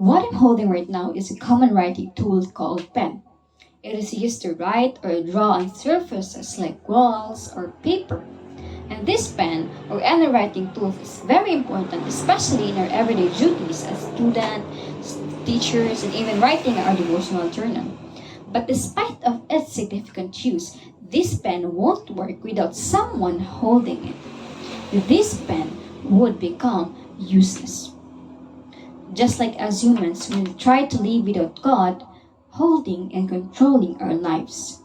What I'm holding right now is a common writing tool called pen. It is used to write or draw on surfaces like walls or paper. And this pen or any writing tool is very important, especially in our everyday duties as students, teachers, and even writing our devotional journal. But despite of its significant use, this pen won't work without someone holding it. This pen would become useless. Just like as humans, when we try to live without God holding and controlling our lives,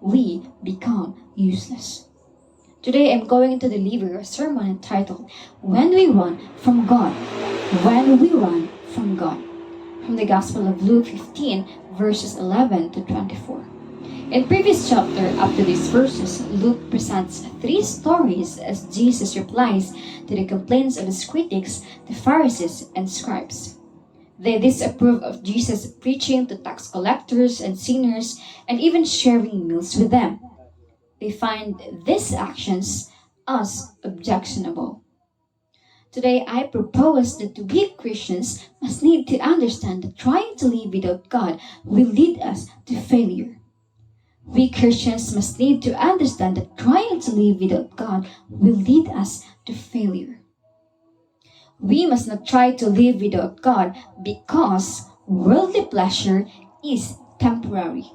we become useless. Today I'm going to deliver a sermon entitled When We Run from God. When We Run from God. From the Gospel of Luke 15, verses 11 to 24. In previous chapter, up to these verses, Luke presents three stories as Jesus replies to the complaints of his critics, the Pharisees and scribes. They disapprove of Jesus preaching to tax collectors and sinners and even sharing meals with them. They find these actions as objectionable. Today, I propose that we Christians must need to understand that trying to live without God will lead us to failure. We Christians must need to understand that trying to live without God will lead us to failure. We must not try to live without God because worldly pleasure is temporary.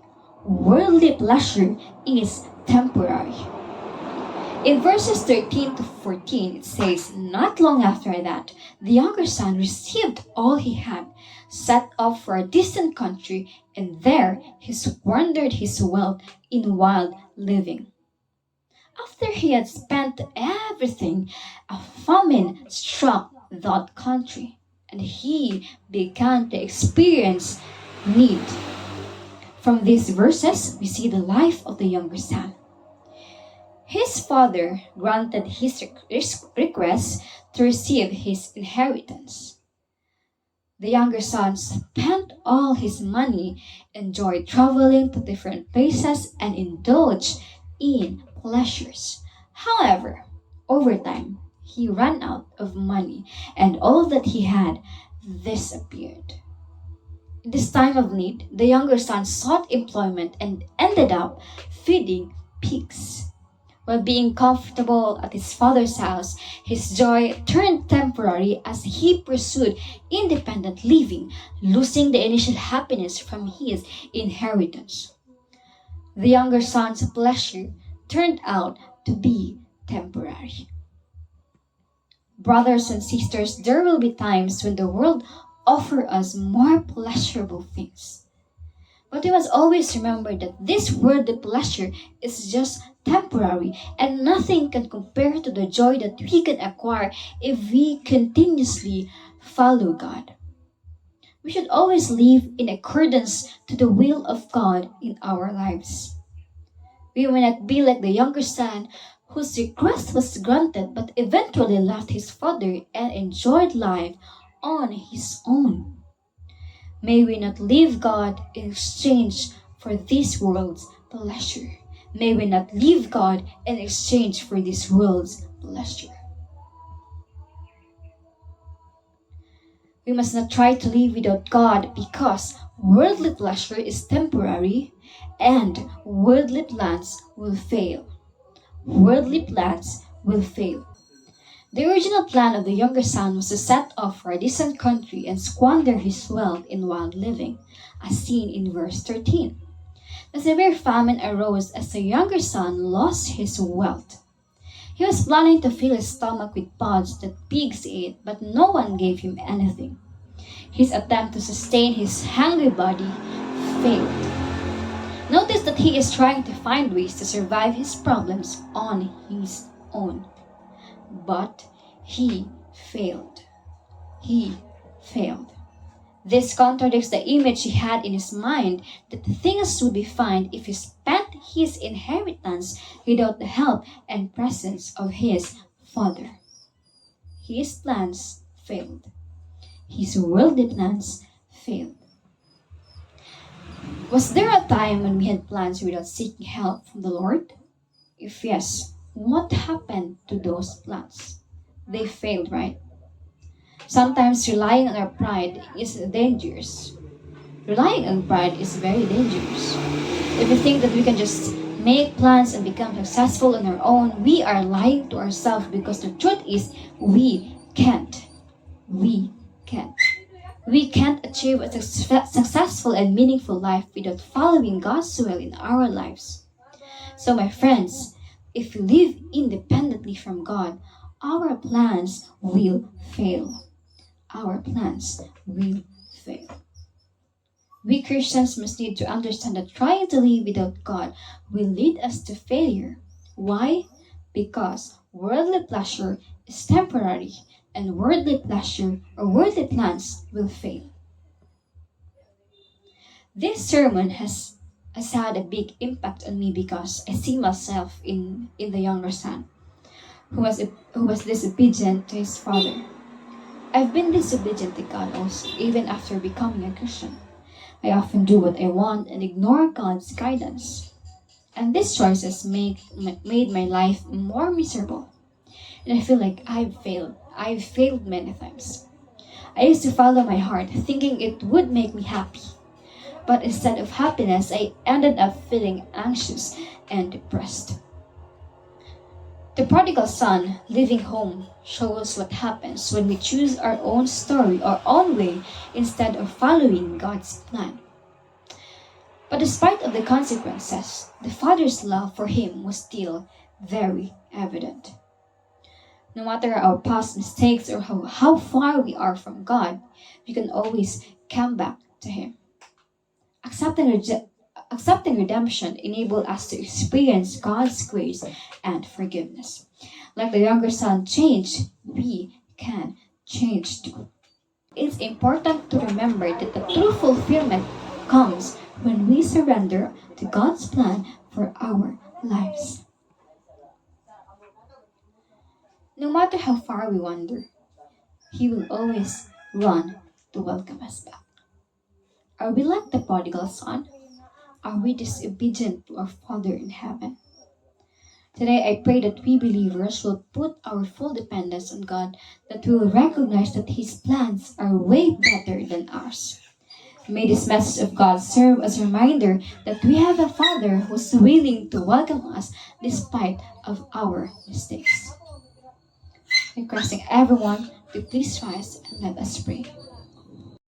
Worldly pleasure is temporary. In verses 13 to 14, it says, Not long after that, the younger son received all he had, set off for a distant country, and there he squandered his wealth in wild living. After he had spent everything, a famine struck that country, and he began to experience need. From these verses, we see the life of the younger son. His father granted his request to receive his inheritance. The younger son spent all his money, enjoyed traveling to different places, and indulged in pleasures. However, over time, he ran out of money, and all that he had disappeared. In this time of need, the younger son sought employment and ended up feeding pigs. While being comfortable at his father's house, his joy turned temporary as he pursued independent living, losing the initial happiness from his inheritance. The younger son's pleasure turned out to be temporary. Brothers and sisters, there will be times when the world offers us more pleasurable things. But we must always remember that this worldly pleasure is just temporary and nothing can compare to the joy that we can acquire if we continuously follow God. We should always live in accordance to the will of God in our lives. We may not be like the younger son whose request was granted but eventually left his father and enjoyed life on his own. May we not leave God in exchange for this world's pleasure. May we not leave God in exchange for this world's pleasure. We must not try to live without God because worldly pleasure is temporary and worldly plans will fail. Worldly plans will fail. The original plan of the younger son was to set off for a distant country and squander his wealth in wild living, as seen in verse 13. A severe famine arose as the younger son lost his wealth. He was planning to fill his stomach with pods that pigs ate, but no one gave him anything. His attempt to sustain his hungry body failed. Notice that he is trying to find ways to survive his problems on his own. But he failed. He failed. This contradicts the image he had in his mind that things would be fine if he spent his inheritance without the help and presence of his father. His plans failed. His worldly plans failed. Was there a time when we had plans without seeking help from the Lord? If yes, what happened to those plans? They failed, right? Sometimes relying on our pride is dangerous. Relying on pride is very dangerous. If we think that we can just make plans and become successful on our own, we are lying to ourselves because the truth is we can't. We can't. We can't achieve a successful and meaningful life without following God's will in our lives. So, my friends, if we live independently from God, our plans will fail. Our plans will fail. We Christians must need to understand that trying to live without God will lead us to failure. Why? Because worldly pleasure is temporary and worldly pleasure or worldly plans will fail. This sermon has had a big impact on me because I see myself in the younger son who was disobedient to his father. I've been disobedient to God also, even after becoming a Christian. I often do what I want and ignore God's guidance. And these choices made my life more miserable. And I feel like I've failed. I've failed many times. I used to follow my heart, thinking it would make me happy. But instead of happiness, I ended up feeling anxious and depressed. The prodigal son leaving home shows what happens when we choose our own story, our own way, instead of following God's plan. But despite of the consequences, the father's love for him was still very evident. No matter our past mistakes or how far we are from God, we can always come back to Him. Accepting redemption enabled us to experience God's grace and forgiveness. Like the younger son changed, we can change too. It's important to remember that the true fulfillment comes when we surrender to God's plan for our lives. No matter how far we wander, He will always run to welcome us back. Are we like the prodigal son? Are we disobedient to our Father in heaven? Today, I pray that we believers will put our full dependence on God, that we will recognize that His plans are way better than ours. May this message of God serve as a reminder that we have a Father who is willing to welcome us despite of our mistakes. Requesting everyone to please rise and let us pray.